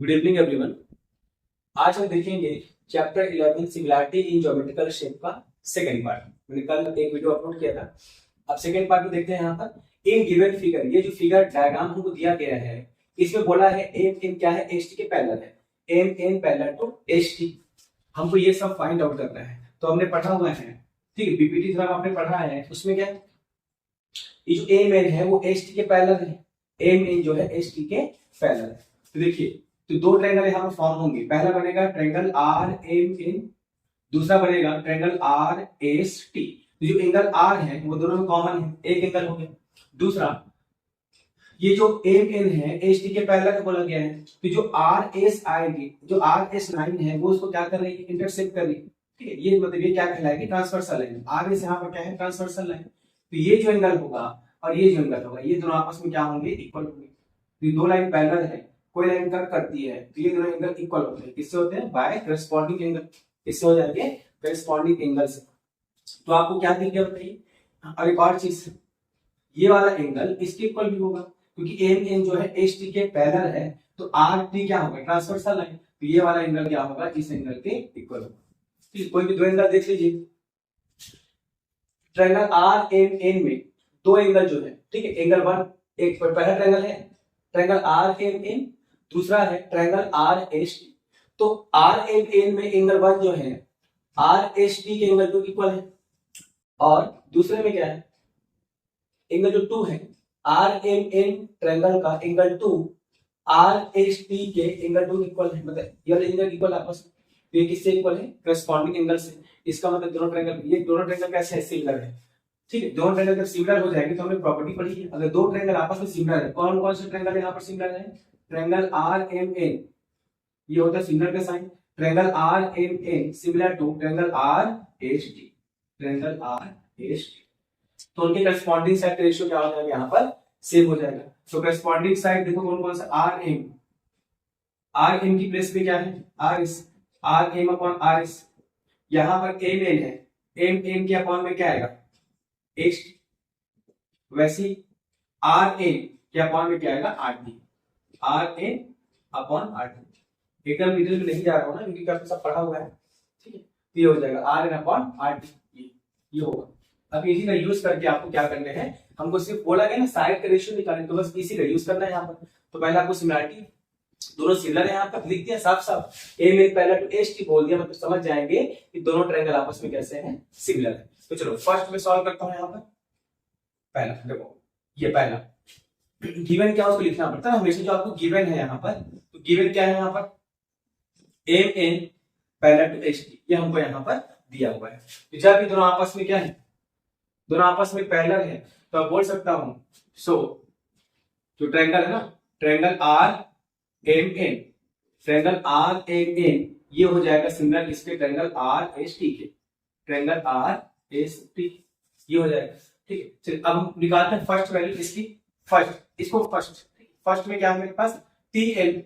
Good evening everyone. आज हम देखेंगे चैप्टर 11 सिमिलैरिटी इन ज्योमेट्रिकल शेप का सेकंड पार्ट। मैंने कल एक वीडियो अपलोड किया था। अब सेकंड पार्ट में देखते हैं। यहाँ पर इन गिवन फिगर, ये जो फिगर डायग्राम हमको दिया गया है, इसमें बोला है एम एन क्या है, एच टी के पैरेलल है, M N parallel to H T. हमको ये सब फाइंड आउट करना है। तो हमने पढ़ा हुआ है, ठीक है, बीपीटी थोड़ा आपने पढ़ा है। उसमें क्या है, ये जो एम एन है वो एच टी के पैरेलल है, एम एन जो है एच टी के पैरेलल है। तो देखिए, तो दो ट्रायंगल यहाँ पर फॉर्म होंगे। पहला बनेगा ट्रायंगल आर एम एन, दूसरा बनेगा ट्रायंगल आर एस टी। तो जो एंगल आर है वो दोनों में कॉमन है, एक एंगल हो गया। दूसरा, ये जो एम एन है एच टी के पैरेलल बोला गया है, तो जो आर एस आएगी, जो आर एस लाइन है वो उसको क्या कर रही है, इंटरसेक्ट कर रही है। ठीक है, ये मतलब ये क्या कहलाएगी, ट्रांसवर्सल लाइन। आर एस यहाँ पर क्या है, ट्रांसवर्सल लाइन। तो ये जो एंगल होगा और ये जो एंगल होगा, ये दोनों आपस में क्या होंगे, इक्वल होंगे। तो ये दो लाइन पैरेलल है, कोई लाइन कट करती है तो ये दोनों एंगल इक्वल होते हैं। किससे होते हैं, बाय करस्पॉन्डिंग एंगल। किससे हो जाएंगे, करस्पॉन्डिंग एंगल से। तो आपको क्या दिख गया बताइए। और एक और चीज, ये वाला एंगल इसके इक्वल भी होगा, क्योंकि एम एन जो है एच टी के पैरेलल है। तो आर टी क्या होगा, ट्रांसवर्सल लाइन। तो ये वाला एंगल क्या होगा, इस एंगल के इक्वल होगा। ठीक, कोई भी दो एंगल देख लीजिए। ट्रायंगल आर एम एन में दो एंगल जो है, ठीक है, एंगल वन, एक पहला ट्रायंगल है ट्रायंगल आर एम एन, दूसरा है ट्रायंगल आर एस टी। तो आर एम एन में एंगल वन जो है आर एस टी के एंगल टू इक्वल है, और दूसरे में क्या है, एंगल जो टू है आर एम एन ट्रायंगल का angle two R S T के एंगल टू इक्वल है। मतलब ये एंगल इक्वल आपस में, तो ये किससे इक्वल है, करस्पॉन्डिंग एंगल से। इसका मतलब दोनों ट्रायंगल, ये दोनों ट्रायंगल कैसे है, सिमिलर है। ठीक है, दोनों ट्रायंगल जब सिमिलर हो जाएंगे तो हमने प्रॉपर्टी पढ़ी है। अगर दो ट्रायंगल आपस में सिमिलर है, कौन कौन से ट्रायंगल यहाँ पर सिमिलर है, ट्रायंगल आर एम एन, ये होता है सिमिलर का sign. Triangle R M N similar to triangle R H T, triangle R H T. तो उनके करस्पॉन्डिंग साइड रेशियो क्या हो जाएगा, यहाँ पर सेम हो जाएगा। तो करस्पॉन्डिंग साइड देखो कौन कौन सा, आर एम, आर एम की प्लेस पे क्या है, R S, R M upon R S. यहां पर एम एन है, एम एन के अपॉन में क्या आएगा, एच। वैसे आर एन के अपॉन में क्या आएगा, R T, R N upon R T. एकदम डिटेल में नहीं जा रहा हूं ना, क्योंकि आपको सब पढ़ा हुआ है। ठीक है, तो ये हो जाएगा R N upon R T, ये होगा। अब इसी का यूज करके आपको क्या करना है, हमको सिर्फ बोला गया ना साइड का रेशियो निकालने, तो बस इसी का यूज करना है यहाँ पर। तो पहले आपको सिमिलरिटी, दोनों सिमिलर है, यहाँ पर लिख दिया साफ साफ, M N parallel to H T बोल दिया, मतलब समझ जाएंगे कि दोनों ट्रायंगल आपस में कैसे हैं, सिमिलर है। तो चलो फर्स्ट में सॉल्व करता हूं। यहाँ पर पहला देखो, ये पहला गिवन क्या उसको लिखना पड़ता है हमेशा। जो आपको गिवन है यहाँ पर, तो गिवन क्या है यहाँ पर, M N parallel to H T, ये हमको यहाँ पर दिया हुआ है। तो जब भी दोनों आपस में क्या है, दोनों आपस में पैरेलल है, तो आप बोल सकता हूं सो जो ट्रायंगल है ना, triangle R M N, triangle R M N ये हो जाएगा सिमिलर इसके ट्रायंगल आर एस टी के, ट्रायंगल आर एस टी ये हो जाएगा। ठीक है, चलिए अब हम निकालते हैं फर्स्ट वैल्यू इसकी। फर्स्ट, इसको फर्स्ट में क्या है मेरे पास, T N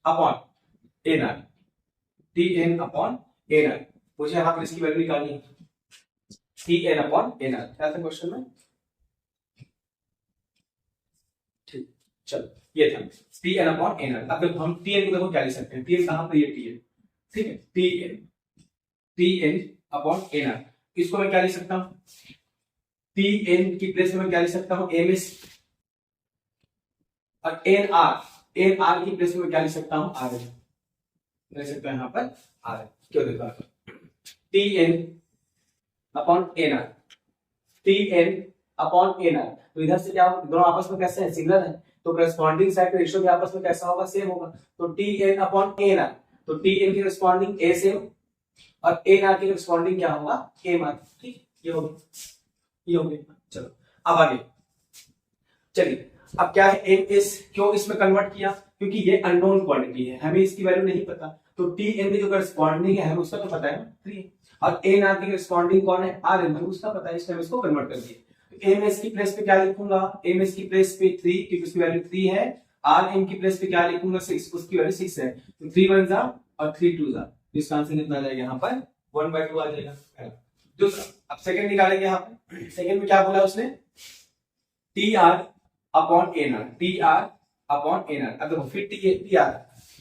upon N R, T N upon N R. मुझे यहां पर इसकी वैल्यू निकालनी है, T N upon N R. क्या था क्वेश्चन में, ठीक, चलो ये था T N upon N R. अब हम टी एन को देखो क्या लिख सकते हैं, टी एन कहां पर, ये टी एन, ठीक है, T N upon N R. इसको मैं क्या लिख सकता हूं, टी एन की प्लेस में मैं क्या लिख सकता हूं, एम एस, और एन आर की प्लेस में मैं क्या लिख सकता हूं, आर एन लिख सकता हूं यहाँ पर आर एन। क्यों देखो, T N upon N R, T N upon N R. तो इधर से क्या होगा, दोनों आपस में कैसे हैं, सिमिलर है, तो करस्पॉन्डिंग साइड रेशियो भी आपस में कैसा होगा, सेम होगा। तो T N upon N R, तो टी एन की करस्पॉन्डिंग एस एम और एन आर की करस्पॉन्डिंग क्या होगा, एम आर। ठीक, ये हो गया। चलो अब आगे चलिए, अब क्या है, एम एस क्यों इसमें कन्वर्ट किया, क्योंकि ये अननोन क्वांटिटी है, हमें इसकी वैल्यू नहीं पता। तो टी एन की जो करस्पॉन्डिंग है हमें उसका तो पता है ना, 3, और एन आर की करस्पॉन्डिंग कौन है, आर एन, हमें उसका पता है, इसलिए हम इसको कन्वर्ट कर दिए। एम एस की प्लेस पे क्या लिखूंगा, एम एस की प्लेस पे 3, क्योंकि उसकी वैल्यू 3 है। आर एन की प्लेस पे क्या लिखूंगा, 6, उसकी वैल्यू 6 है। तो 3 1 जा और 3 2 जा, इसका आंसर कितना आ जाएगा, यहाँ पर 1/2 आ जाएगा। दूसरा, अब सेकंड निकालेंगे। यहाँ पे सेकंड में क्या बोला उसने, T R upon N R, T R upon N R. अब देखो फिर टी आर,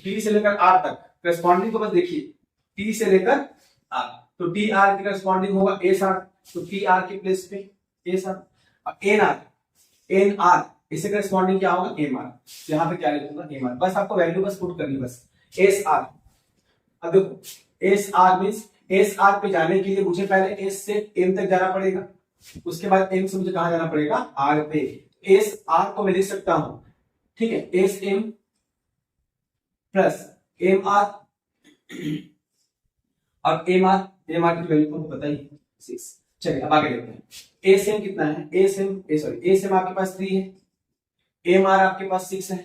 टी से लेकर आर तक करस्पॉन्डिंग को बस देखिए, टी से लेकर आर, तो टी आर के करस्पॉन्डिंग होगा एस आर, तो टी आर के प्लेस पे एस आर। अब एन आर इससे करस्पॉन्डिंग क्या होगा एम आर, यहाँ पे क्या लिखूंगा एम आर, बस आपको वैल्यू बस पुट करनी बस एस आर। अब देखो S R means S R पे जाने के लिए मुझे पहले एस से एम तक जाना पड़ेगा, उसके बाद एम से मुझे कहां जाना पड़ेगा आर पे। एस आर को मैं लिख सकता हूं, ठीक है, S M plus M R, और एम आर की वैल्यू को पता ही 6। चलिए अब आगे देखते हैं एस एम कितना है, एस एम आपके पास 3 है, एम आर आपके पास 6 है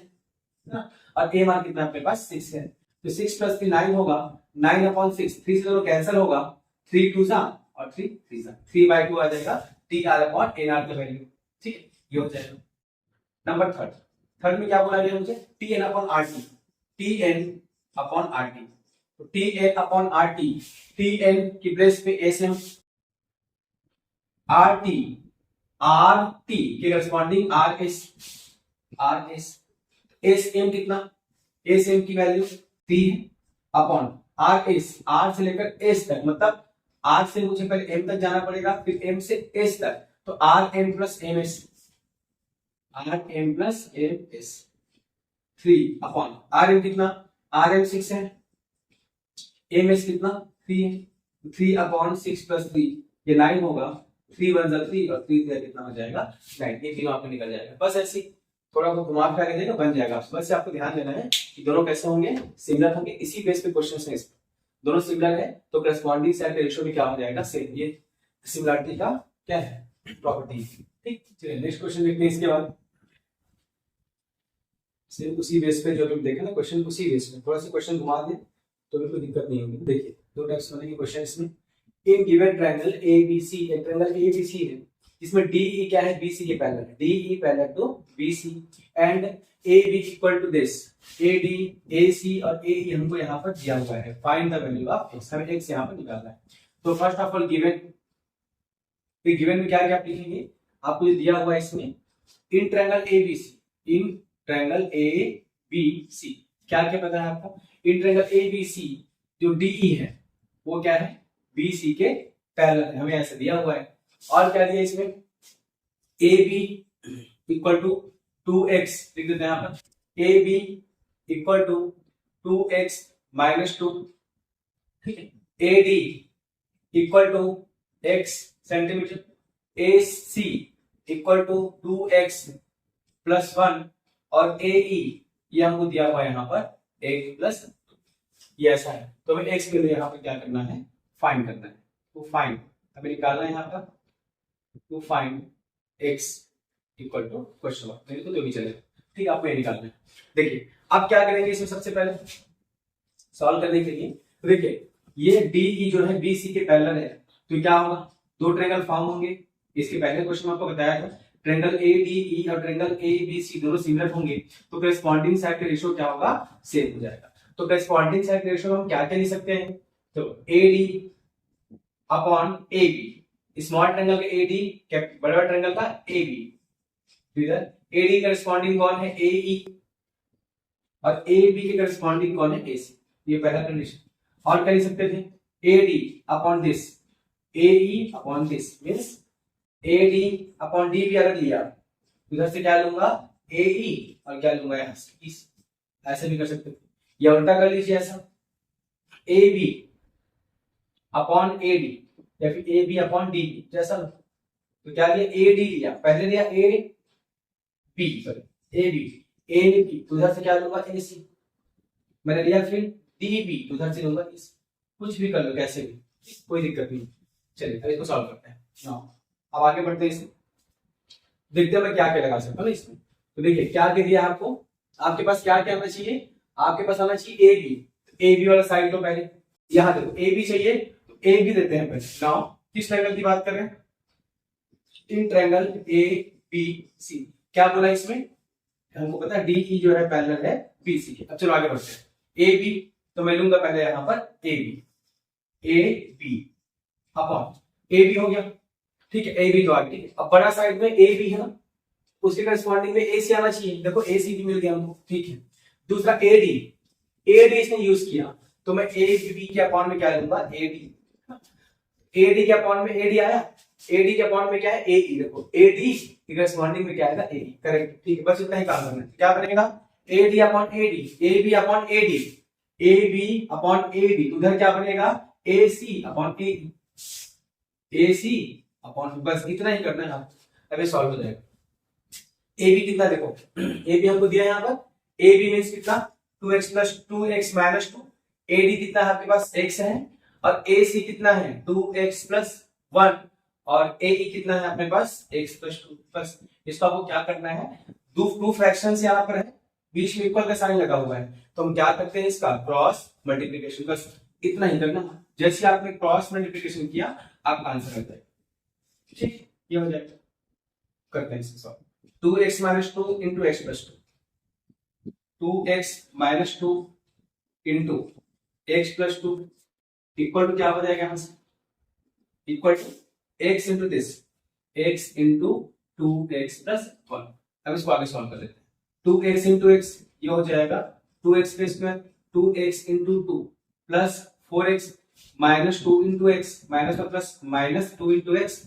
ना, और एम आर कितना आपके पास 6 है, तो 6 प्लस 3 9 होगा, 9 अपॉन 6, 3 से दोनों कैंसिल होगा, 3 2 सा और 3 3 सा, 3/2 आ जाएगा T R upon N R का वैल्यू, ठीक है, ये हो जाएगा। नंबर थर्ड में क्या बोला गया मुझे, T N upon R T, T N upon R T, तो T N upon R T N की प्लेस पे एस एम, आर टी के corresponding R S, S M कितना, एस एम की वैल्यू 3 है अपॉन आर एस, आर से लेकर S तक, मतलब आर से मुझे पहले एम तक जाना पड़ेगा, फिर एम से एस तक, तो R M plus M S, R M plus M S 3 upon R M कितना, आर एम 6 है, एम एस कितना 3 है, 3 अपॉन 6 प्लस 3 ये 9 होगा, 3 1 जा 3 और 3 दिया कितना हो जाएगा 9, ये तीनों आपको निकल जाएगा। बस ऐसी थोड़ा को घुमा फिरा के देगा बन जाएगा। बस आपको ध्यान देना है कि दोनों कैसे होंगे, सिमिलर होंगे, इसी बेस पे क्वेश्चन है, इसमें दोनों सिमिलर है तो करस्पॉन्डिंग साइड का रेशियो भी क्या हो जाएगा सेम, ये सिमिलरिटी का क्या है प्रॉपर्टी। ठीक, चलिए नेक्स्ट क्वेश्चन देखते हैं। इसके बाद सेम उसी बेस पे जो तुम देखे ना क्वेश्चन, उसी बेस पे थोड़ा सा क्वेश्चन घुमा दे तो भी कोई दिक्कत नहीं होगी। देखिए दो टाइप्स बनेंगे क्वेश्चन इसमें। इन गिवन ट्रायंगल एबीसी, एक ट्रायंगल एबीसी है, इसमें डीई क्या है बीसी के पैरेलल है, DE parallel to BC and AB equal to this, AD AC और AE हमको यहाँ पर दिया हुआ है। Find the value of x, हमें x यहाँ पर निकालना है। तो फर्स्ट ऑफ ऑल गिवन, फिर गिवन में क्या क्या लिखेंगे आपको दिया हुआ है इसमें, इन triangle ABC, in triangle ABC क्या क्या पता है आपको, इन ट्रायंगल ABC जो DE है वो क्या है BC के पैरेलल है, हमें ऐसे दिया हुआ है। और क्या दिया इसमें, AB इक्वल टू 2x लिख देते हैं यहाँ पर, AB equal to 2x minus 2, ठीक है, AD equal to x centimetre, AC equal to 2x plus 1 और AE ये हमको दिया हुआ है यहाँ पर 1 प्लस, ये ऐसा है। तो हमें x के लिए यहाँ पर क्या करना है फाइंड करना है, तो फाइंड हमें निकालना है यहाँ पर, to find x equal to question mark, मेरे को जो भी चलेगा, ठीक है, आपको ये निकालना है। देखिए अब क्या करेंगे इसमें, सबसे पहले सॉल्व करने के लिए देखिए ये DE जो है BC के पैरेलल है, तो क्या होगा दो ट्रायंगल फॉर्म होंगे। इसके पहले क्वेश्चन में आपको बताया था ट्रायंगल ADE और ट्रायंगल ABC दोनों सिमिलर होंगे, तो करस्पॉन्डिंग साइड का रेशियो क्या होगा सेम हो जाएगा। तो करस्पॉन्डिंग साइड का रेशियो हम क्या क्या लिख सकते हैं, तो AD upon AB, small triangle का AD, बड़ा ट्रायंगल का AB, इधर AD करस्पॉन्डिंग कौन है AE और AB के करस्पॉन्डिंग कौन है AC, ये पहला कंडीशन। और क्या लिख सकते थे AD upon this, AE upon this means AD upon D भी अगर लिया इधर से क्या लूंगा AE और क्या लूंगा यहां से इस, ऐसे भी कर सकते थे, या उल्टा कर लीजिए ऐसा AB अपॉन AD या फिर AB अपॉन DB जैसा, तो क्या लिया AD लिया, पहले लिया AB तो उधर से क्या लूंगा AC, मैंने लिया फिर DB तो उधर से लूंगा इस, कुछ भी कर लो कैसे भी, कोई दिक्कत नहीं। चलिए अब इसको सॉल्व करते हैं। अब आगे बढ़ते हैं इसमें, देखते हैं मैं क्या क्या लगा सकता हूँ इसमें। तो देखिए क्या क्या दिया आपको, आपके पास क्या क्या आना चाहिए, आपके पास आना चाहिए AB वाला साइड लो पहले, यहाँ देखो AB चाहिए तो AB देते हैं पहले। नाउ किस ट्रायंगल की बात कर रहे हैं, इन ट्रायंगल ABC, क्या बोला इसमें हमको पता है DE जो है पैरेलल है BC के। अब चलो आगे बढ़ते हैं, AB तो मैं लूंगा पहले यहां पर AB अपॉन AB हो गया, ठीक है, AB तो आगे, ठीक है। अब बड़ा साइड में AB है ना, उसके करस्पॉन्डिंग में AC आना चाहिए। देखो AC भी मिल गया हमको, ठीक है। दूसरा AD, AD इसने यूज किया, तो मैं AB के अपॉन में क्या लूंगा, AD के अपॉन में AD आया, AD के अपॉन में क्या है, AE। देखो AD के करस्पॉन्डिंग में क्या आएगा, AE। करेक्ट, ठीक है। बस इतना ही काम करना है। क्या बनेगा, AD upon AD, AB upon AD, AB upon AD। उधर क्या बनेगा, AC upon AE, AC upon, बस इतना ही करना है। अभी सॉल्व हो जाएगा। AB कितना, देखो AB हमको दिया है यहाँ पर, AB मींस कितना, 2x plus 2x minus 2। AD कितना है आपके पास, x है, और AC कितना है 2x प्लस 1, और AE कितना है अपने पास x प्लस 2। बस इसको आपको क्या करना है, टू फ्रैक्शंस यहाँ पर है, बीच में इक्वल का साइन लगा हुआ है, तो हम क्या करते हैं, इसका क्रॉस मल्टीप्लीकेशन। बस इतना ही करना। जैसे आपने क्रॉस मल्टीप्लीकेशन किया, आपका आंसर आ जाएगा। ठीक, ये हो जाएगा। करते हैं इसको solve. 2x minus 2 into x plus 2, 2x minus 2 into x plus 2 equal to क्या हो जाएगा यहाँ से, equal to x into this, x into 2x plus 1। अब इसको आगे सॉल्व कर लेते हैं। 2x इंटू एक्स, ये हो जाएगा 2x के square, 2x into 2 plus 4x minus 2 into x, minus और plus minus 2 into x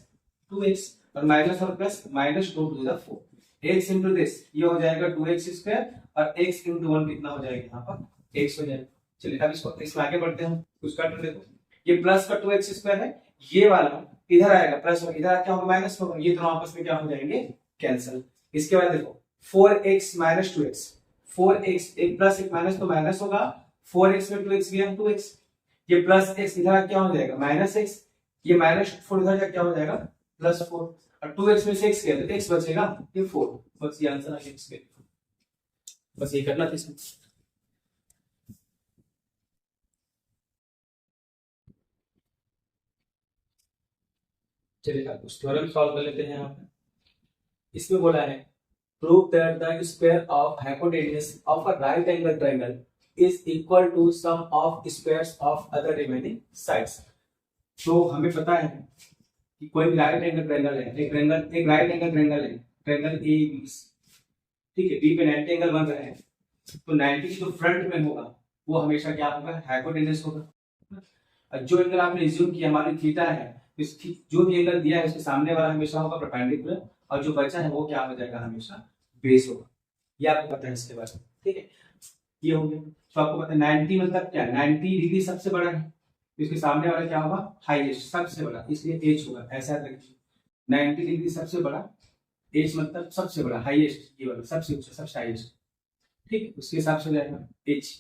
2x, और माइनस और plus minus 2 to the 4, x into this, ये हो जाएगा 2x स्क्वायर, और x इंटू 1 कितना हो जाएगा यहाँ पर, x हो जाएगा। चलिए अब इसको इसमें आगे बढ़ते हैं। उसका टर्म देखो, ये प्लस का 2x स्क्वायर है, ये वाला इधर आएगा प्लस, और इधर क्या होगा, माइनस होगा। ये दोनों आपस में क्या हो जाएंगे, कैंसिल। इसके बाद देखो 4x माइनस 2x, 4x, एक प्लस एक माइनस तो माइनस होगा, 4x में 2x गया 2x, ये प्लस x इधर क्या हो जाएगा, माइनस x, ये माइनस 4 इधर क्या हो जाएगा, प्लस 4, और 2x में से x गया तो x बचेगा, ये 4। बस ये आंसर आ गया इसके। बस ये करना था इसमें। चलिए उस थ्योरम सॉल्व कर लेते हैं यहाँ पे। इसमें बोला है prove that the square of hypotenuse of a right angle triangle is equal to sum of squares of other remaining sides. तो हमें पता है कि कोई भी राइट एंगल ट्रायंगल है, एक राइट एंगल ट्रायंगल है, ट्रायंगल ए, ठीक है, बी पे 90 एंगल बन रहे हैं, तो 90 जो फ्रंट में होगा वो हमेशा क्या होगा, हाइपोटेन्यूज होगा। और जो एंगल आपने एज्यूम किया हमारी थीटा है, जो भी एंगल दिया है उसके सामने वाला हमेशा होगा परपेंडिकुलर, और जो बचा है वो क्या हो जाएगा, हमेशा बेस होगा। ये आपको पता है इसके बारे में, ठीक है। ये हो गया। तो आपको पता है 90 मतलब क्या, 90 डिग्री सबसे बड़ा है, इसके सामने वाला क्या होगा, हाईएस्ट, सबसे बड़ा, इसलिए एच होगा। ऐसा रखिए 90 डिग्री सबसे बड़ा, एच मतलब सबसे बड़ा, हाईएस्ट, ये वाला सबसे ऊंचा, सबसे हाईएस्ट, ठीक है। उसके हिसाब से जाएगा एच।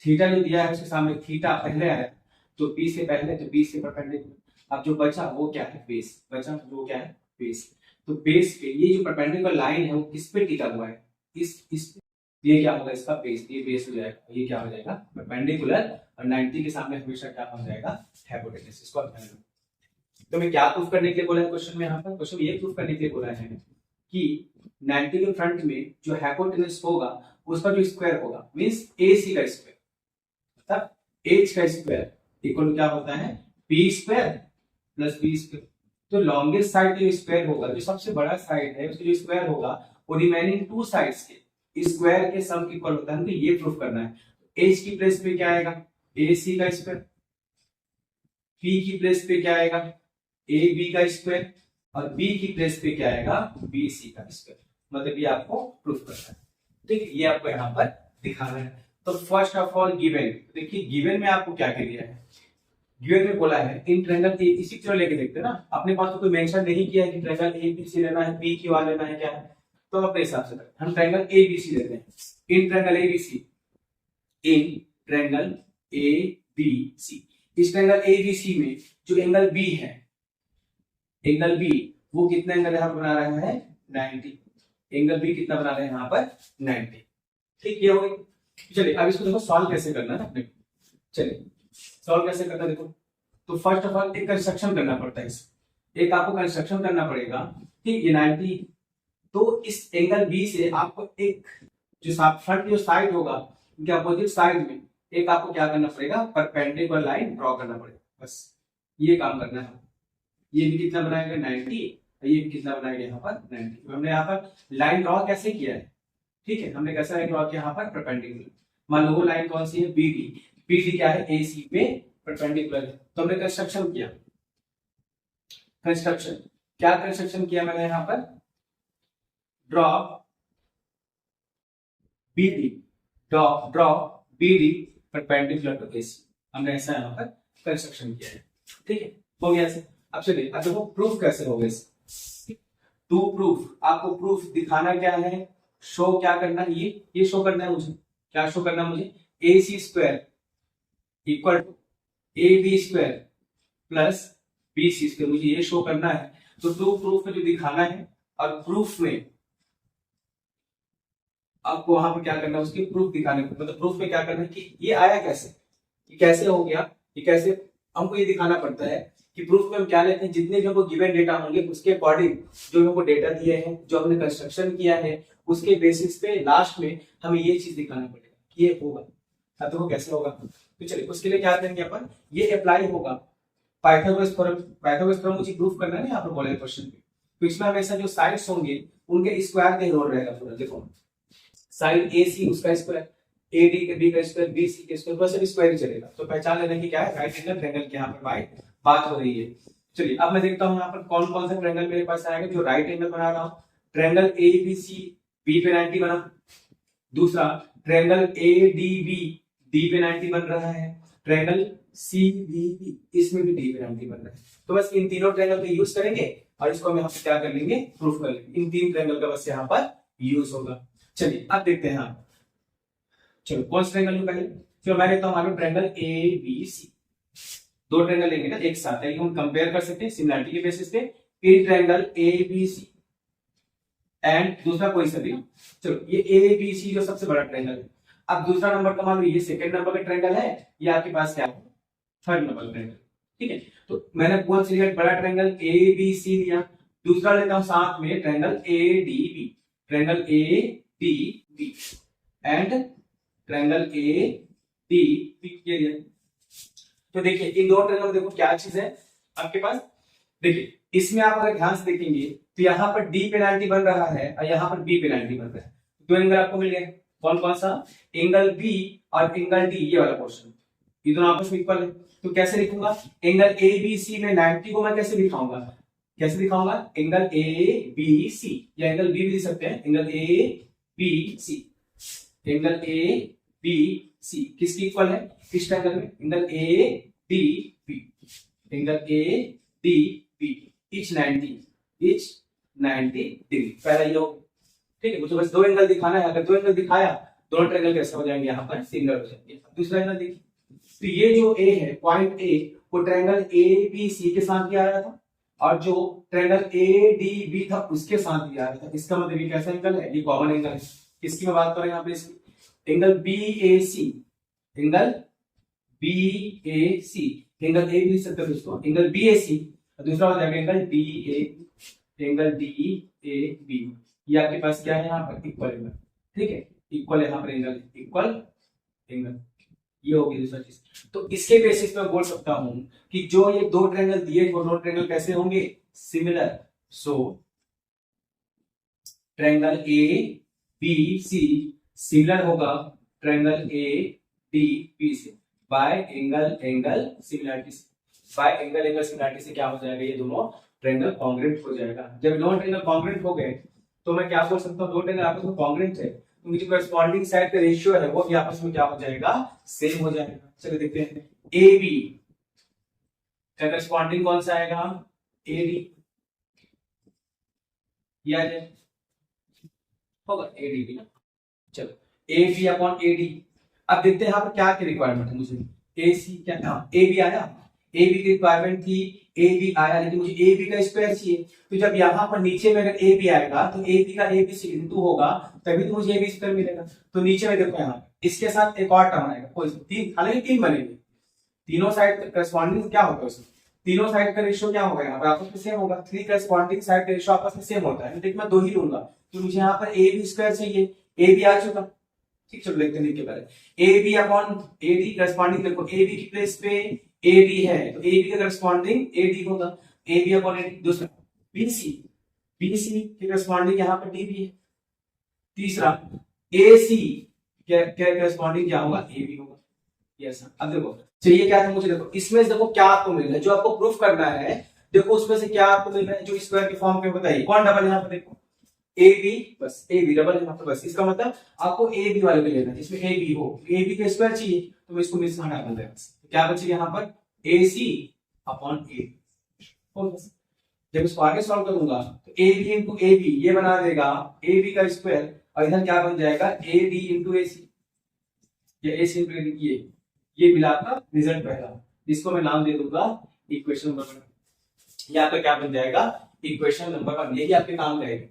थीटा जो दिया है उसके सामने थीटा पहले आया, तो बी से पहले, तो बी से परपेंडिकुलर। अब जो बचा वो क्या है, बेस बचा, वो क्या है, बेस। तो बेस पे ये जो परपेंडिकुलर लाइन है वो किस पे टिका हुआ है, इस ये क्या होगा, इसका बेस, ये बेस हो जाएगा, ये क्या हो जाएगा, परपेंडिकुलर, और 90 के सामने हमेशा क्या हो जाएगा, हाइपोटेन्यूज। इसको आप ध्यान रखो। तो मैं क्या प्रूफ करने के लिए बोला है क्वेश्चन में, यहाँ पर क्वेश्चन ये प्रूफ करने के लिए बोला है कि 90 के फ्रंट में जो हाइपोटेन्यूज होगा उसका जो स्क्वायर होगा, मींस AC का स्क्वायर, मतलब H का स्क्वायर इक्वल क्या होता है, P square plus B square. तो लॉन्गेस्ट साइड जो स्क्वायर होगा, जो सबसे बड़ा साइड है उसका जो स्क्वायर होगा, वो रिमेनिंग टू साइड्स के स्क्वायर के सम इक्वल होता है। तो ये प्रूफ करना है। H की प्लेस पे क्या आएगा, AC का स्क्वायर, P की प्लेस पे क्या आएगा, AB का स्क्वायर, और B की प्लेस पे क्या आएगा, BC का स्क्वायर। मतलब ये आपको प्रूफ करना है, ठीक है। ये आपको यहाँ पर दिखाना है। तो फर्स्ट ऑफ ऑल गिवन, देखिए गिवन में आपको क्या कह दिया है, गिवन में बोला है इन ट्रायंगल ए, इसी तरह लेके देखते हैं ना, अपने पास तो कोई मेंशन नहीं किया है कि ट्रायंगल ABC लेना है, PQ लेना है, क्या है, तो अपने हिसाब से हम ट्रायंगल ABC लेते हैं। इन triangle ABC, in triangle ABC, इस ट्रायंगल ABC में जो एंगल B है, एंगल B वो कितना एंगल यहाँ पर बना रहा है, 90। एंगल B कितना बना रहे हैं यहाँ पर, 90, ठीक। ये हो गई। चलिए अब इसको देखो सॉल्व कैसे करना है अपने। चलिए सॉल्व कैसे करना है देखो। तो फर्स्ट ऑफ ऑल एक कंस्ट्रक्शन करना पड़ता है, एक आपको कंस्ट्रक्शन करना पड़ेगा, ठीक। ये 90, तो इस एंगल B से आपको एक जो फ्रंट जो साइड होगा उनके अपोजिट साइड में एक आपको क्या करना पड़ेगा, परपेंडिकुलर लाइन ड्रॉ करना पड़ेगा। बस ये काम करना है। ये भी कितना बनाएगा, 90, ये कितना बनाया गया यहाँ पर 90। हमने यहाँ पर लाइन ड्रॉ कैसे किया है, ठीक है, हमने कैसा लाइन ड्रॉ किया यहाँ पर परपेंडिकुलर। मान लो वो लाइन कौन सी है, बीडी, बीडी क्या है, एसी पे परपेंडिकुलर है। तो हमने कंस्ट्रक्शन किया, कंस्ट्रक्शन क्या कंस्ट्रक्शन किया मैंने यहाँ पर, draw BD, draw BD perpendicular to AC. हमने ऐसा यहाँ पर कंस्ट्रक्शन किया है, ठीक है, हो गया ऐसे। अब चलिए अब देखो प्रूफ कैसे होगा इसे। टू प्रूफ, आपको प्रूफ दिखाना क्या है, शो क्या करना है, ये शो करना है मुझे, क्या शो करना है मुझे, A C square equal to A B square plus B C square, मुझे ये शो करना है। तो टू प्रूफ में जो दिखाना है, और प्रूफ में आपको वहां पर क्या करना है, उसकी प्रूफ दिखाने को, मतलब प्रूफ में क्या करना है कि ये आया कैसे, ये कैसे हो गया, ये कैसे, हमको ये दिखाना पड़ता है कि प्रूफ में हम क्या लेते हैं, जितने भी हमको गिवन डेटा होंगे उसके अकॉर्डिंग जो हमको डेटा दिए हैं, जो हमने कंस्ट्रक्शन किया है, उसके बेसिस पे लास्ट में हमें ये चीज दिखाना पड़ेगा कि ये होगा। अब देखो कैसे होगा, तो चलिए उसके लिए क्या करेंगे अपन, ये अप्लाई होगा पाइथागोरस थ्योरम। पाइथागोरस थ्योरम मुझे प्रूफ करना है ना यहाँ पर बोले क्वेश्चन पे, तो इसमें हमेशा जो साइड्स होंगे उनके स्क्वायर का रोल रहेगा पूरा। देखो साइड ए सी उसका स्क्वायर, ए डी के बी का स्क्वायर, बी सी के स्क्वायर, बस स्क्वायर ही चलेगा। तो पहचान लेना कि क्या है, राइट एंगल ट्रायंगल की यहाँ पर बात हो रही है। चलिए अब मैं देखता हूँ यहाँ पर कौन कौन सा ट्रायंगल मेरे पास आएगा जो राइट एंगल बना रहा हूँ। Triangle A B C, B पे 90 बना। दूसरा triangle A D B, D पे 90 बन रहा है। ट्रायंगल सी बी बी, इसमें भी डी पे 90 बन रहा है। तो बस इन तीनों ट्रायंगल का यूज करेंगे और इसको हम यहाँ पे क्या कर लेंगे, प्रूफ कर लेंगे। इन तीन ट्रायंगल का बस यहाँ पर यूज होगा। चलिए अब देखते हैं, हाँ चलो कौन सा ट्रायंगल लूं पहले, चलो मैं लेता हूं मान लो ट्रायंगल ए बी सी। दो ट्रायंगल लेंगे ना एक साथ, ताकि हम कंपेयर कर सकते हैं सिमिलरिटी के बेसिस पे। In triangle A B C and दूसरा कोई सा भी, चलो ये ए बी सी जो सबसे बड़ा ट्रायंगल है। अब दूसरा नंबर का मान लो ये सेकंड नंबर का ट्रायंगल है, ये आपके पास क्या है, थर्ड नंबर ट्रायंगल, ठीक है। तो मैंने कौन सी लिया, बड़ा ट्रायंगल ए बी सी लिया। दूसरा लेता हूं साथ में triangle A D B, triangle A D B and triangle A D B, ये दिया। तो देखिए इन दो ट्रायंगल में देखो क्या चीज है आपके पास, देखिए इसमें आप अगर ध्यान से देखेंगे तो यहाँ पर डी पे 90 बन रहा है और यहाँ पर बी पे 90 बन रहा है। दो एंगल आपको मिल गए, कौन कौन सा, एंगल बी और एंगल डी, ये वाला पोर्शन, ये दोनों आपस में इक्वल है। तो कैसे लिखूंगा, एंगल ए बी सी में 90 को मैं कैसे दिखाऊंगा, कैसे दिखाऊंगा, एंगल ए बी सी, या एंगल बी भी लिख सकते हैं, angle A B C, angle A B C किसकी इक्वल है, किस ट्रायंगल में, angle A D B, angle A D B, each 90 degree. पहला ये हो, ठीक है, मुझे बस दो एंगल दिखाना है। अगर दो एंगल दिखाया, दोनों ट्रायंगल कैसे हो जाएंगे, यहाँ पर सिंगल हो जाएंगे। दूसरा एंगल देखिए, तो ये जो ए है, पॉइंट ए, वो ट्रायंगल ए बी सी के साथ भी आ रहा था, और जो ट्रायंगल ए डी बी था उसके साथ भी आ रहा था। इसका मतलब ये कैसा एंगल है, ये कॉमन एंगल है। किसकी मैं बात कर रहा हूं यहाँ पे, इसकी angle B A C, angle B A C, angle A भी सकते हैं दोस्तों, एंगल बी ए सी, दूसरा हो जाएगा angle D A, angle D A B. ये आपके पास क्या है यहाँ पर, इक्वल एंगल, ठीक है, इक्वल यहाँ पर एंगल, इक्वल एंगल, ये होगी दूसरा चीज। तो इसके बेसिस पे बोल सकता हूं कि जो ये दो ट्रायंगल दिए, वो दो ट्रायंगल कैसे होंगे, similar. So triangle A B C similar होगा ट्रायंगल ए डी बी से बाय एंगल सिमिलरिटी से। बाय एंगल सिमिलरिटी से क्या हो जाएगा, ये दोनों ट्रायंगल कॉन्ग्रुएंट हो जाएगा। जब दोनों ट्रायंगल कॉन्ग्रुएंट हो गए तो मैं क्या बोल सकता हूँ, दो ट्रायंगल आपस में कॉन्ग्रुएंट है, तो मुझे कॉरेस्पॉन्डिंग साइड का रेशियो है वो भी आपस में क्या हो जाएगा, सेम हो जाएगा। चलो देखते हैं, ए बी का कॉरेस्पॉन्डिंग कौन सा आएगा, ए डी, ये आ जाए होगा ए डी बी ना। चलो A B upon A D. अब देखते हैं यहाँ पर क्या क्या रिक्वायरमेंट है मुझे, ए सी क्या, हाँ ए बी आया, ए बी की रिक्वायरमेंट थी, ए बी आया, लेकिन मुझे ए बी का स्क्वायर चाहिए। तो जब यहाँ पर नीचे में अगर ए बी आएगा तो ए बी का ए बी से इंटू होगा, तभी तो मुझे ए बी स्क्वायर मिलेगा। तो नीचे में देखो यहाँ इसके साथ एक और टर्म आएगा, कोई तीन, हालांकि तीन बनेंगे, तीनों साइड करस्पॉन्डिंग क्या होगा उसमें, तीनों साइड का रेशियो क्या होगा, यहाँ पर आपस में सेम होगा। थ्री करस्पॉन्डिंग साइड का रेशियो आपस में सेम होता है, लेकिन मैं दो ही लूंगा, तो मुझे यहाँ पर ए बी स्क्वायर चाहिए, ए बी आ चुका, ठीक। चलो देखते हैं, पहले A B upon A D corresponding, देखो ए बी की प्लेस पे ए डी है, तो ए बी का करस्पॉन्डिंग ए डी होगा, A B upon A D. दूसरा बी सी, BC के करस्पॉन्डिंग यहाँ पर DB है। तीसरा AC के करस्पॉन्डिंग क्या होगा, AB होगा। यस अब देखो चाहिए क्या था मुझे, देखो इसमें से देखो क्या आपको मिल रहा है, जो आपको प्रूफ करना है देखो उसमें से क्या आपको मिल रहा है, जो स्क्वायर के फॉर्म में बताइए कौन डबल यहाँ पर देखो AB, बस AB डबल यहाँ पर, बस इसका मतलब आपको AB वाले को लेना है जिसमें AB हो, AB का स्क्वायर चाहिए तो मैं इसको मिस हटा दूंगा, तो क्या बचेगा यहाँ पर AC अपॉन AB। जब इसको आगे सॉल्व करूंगा तो AB इंटू AB ये बना देगा AB का स्क्वायर, और इधर क्या बन जाएगा AD इंटू AC, या AC इंटू AD, ये मिला आपका रिजल्ट पहला, जिसको मैं नाम दे दूंगा इक्वेशन नंबर 1। यहाँ पे क्या बन जाएगा इक्वेशन नंबर 1, यही आपके काम करेगा।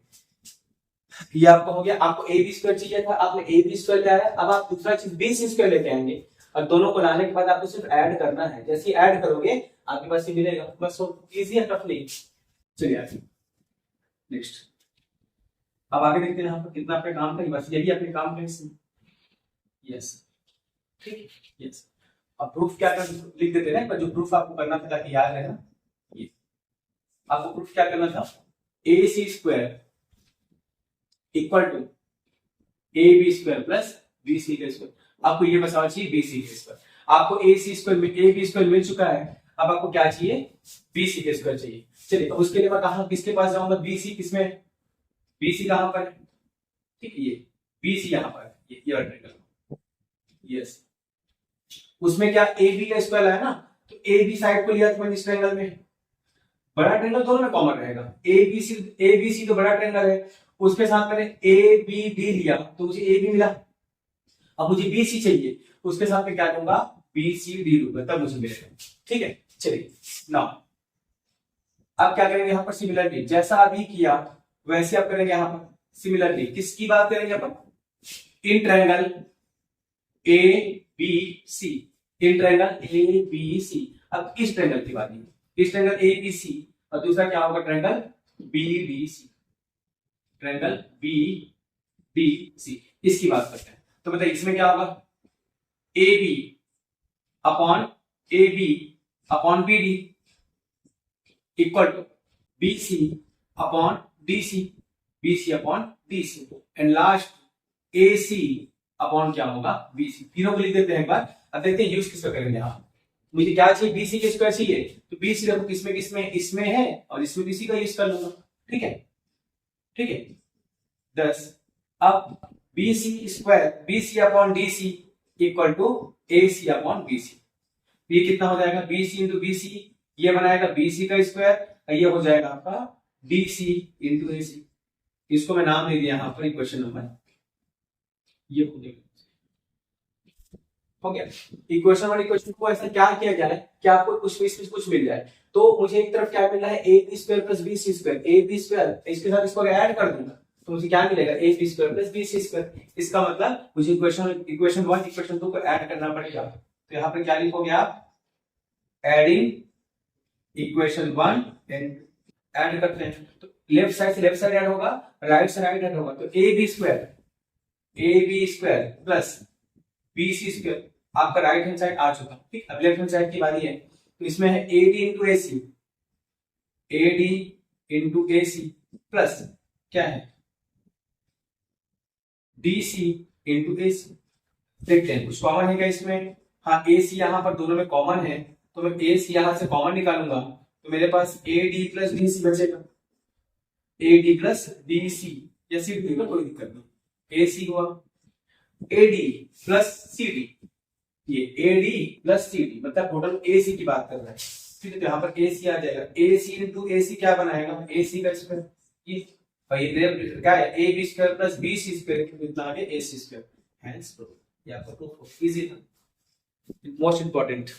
ये आपको हो गया, आपको AB स्क्वायर चाहिए था, आपने AB स्क्वायर लाया, अब आप दूसरा चीज BC स्क्वायर लेके आएंगे, और दोनों को लाने के बाद आपको सिर्फ ऐड करना है, जैसे ही ऐड करोगे आपके पास ये मिलेगा, बस इजी है, टफ नहीं। चलिए आगे नेक्स्ट, अब आगे देखते हैं यहाँ पर कितना आपका काम था, बस यही अपने काम का हिस्सा। यस ठीक, यस अब प्रूफ क्या कर लिख देते हैं, पर जो प्रूफ आपको करना था ताकि याद रहे ना, ये आपको प्रूफ क्या करना था, AC square equal to AB square plus BC का स्क्वायर, आपको ये बताना चाहिए BC का स्क्वायर, आपको AC स्क्वायर में AB स्क्वायर मिल चुका है, अब आपको क्या चाहिए BC का स्क्वायर चाहिए। चलिए तो उसके लिए मैं कहां किसके पास जाऊंगा, BC किसमें, BC कहां पर है, ठीक है ये BC यहां पर है, ये ट्रायंगल, यस उसमें क्या AB का स्क्वायर है ना, तो AB साइड को लिया तो इस ट्रायंगल में, बड़ा ट्रायंगल दोनों में कॉमन रहेगा, ABC तो बड़ा ट्रायंगल है, उसके साथ मैंने ABD लिया तो मुझे AB मिला, अब मुझे BC चाहिए, उसके साथ मैं क्या लूंगा BCD लूंगा, तब मुझे मिलेगा। ठीक है चलिए नाउ अब क्या करेंगे यहाँ पर सिमिलरली, जैसा अभी किया वैसे आप करेंगे यहाँ पर सिमिलरली, किसकी बात करेंगे अपन, in triangle ABC, in triangle ABC, अब इस ट्रायंगल की बात नहीं, इस ट्रायंगल ABC और दूसरा क्या होगा ट्रायंगल BDC, ट्रायंगल BDC इसकी बात करते हैं, तो बताइए इसमें क्या होगा AB upon BD equal to BC upon DC and last AC upon क्या होगा BC, तीनों को लिख देते हैं एक बार। अब देखते हैं यूज किसका करेंगे, यहाँ मुझे क्या चाहिए BC के स्क्वायर चाहिए, तो BC देखो किसमें इसमें है और इसमें BC का यूज कर लूंगा, ठीक है 10, अब BC square BC upon DC equal to AC upon BC, ये कितना हो जाएगा BC इंटू BC, ये बनाएगा BC का स्क्वायर, ये हो जाएगा आपका DC इंटू AC, इसको मैं नाम दे दिया यहाँ पर इक्वेशन नंबर, ये हो गया इक्वेशन और इक्वेशन को ऐसा क्या किया जाए कि आपको कुछ मिल जाए, तो मुझे एक तरफ क्या मिल रहा है AB square plus BC square, AB square इसके साथ इसको ऐड कर दूंगा तो मुझे क्या मिलेगा AB square plus BC square, इसका मतलब मुझे इक्वेशन 1 इक्वेशन 2 को ऐड करना पड़ेगा, तो यहाँ पर क्या लिखोगे आप एडिंग इक्वेशन 1 एंड ऐड करते हैं, तो लेफ्ट साइड से लेफ्ट साइड ऐड होगा, राइट से राइट ऐड होगा, तो AB square plus BC square आपका राइट हैंड साइड आ चुका, ठीक। अब लेफ्ट हैंड साइड की बारी है, तो इसमें है AD इंटू AC प्लस क्या है DC इंटू AC, देखते हैं कुछ कॉमन है क्या इसमें, हाँ AC यहाँ पर दोनों में कॉमन है, तो मैं AC यहां से कॉमन निकालूंगा तो मेरे पास AD प्लस DC बचेगा, AD प्लस DC या CD का कोई दिक्कत नहीं, AC हुआ AD प्लस CD, ये AD प्लस CD मतलब टोटल AC की बात कर रहा है, ठीक है, तो यहाँ पर AC आ जाएगा, AC इंटू AC क्या बनाएगा AC का स्क्वायर, ये और ये क्या है AB square plus BC square कितना आ गया AC स्क्वायर, हेंस प्रूफ, ये आपका प्रूफ इजी था, मोस्ट इंपॉर्टेंट।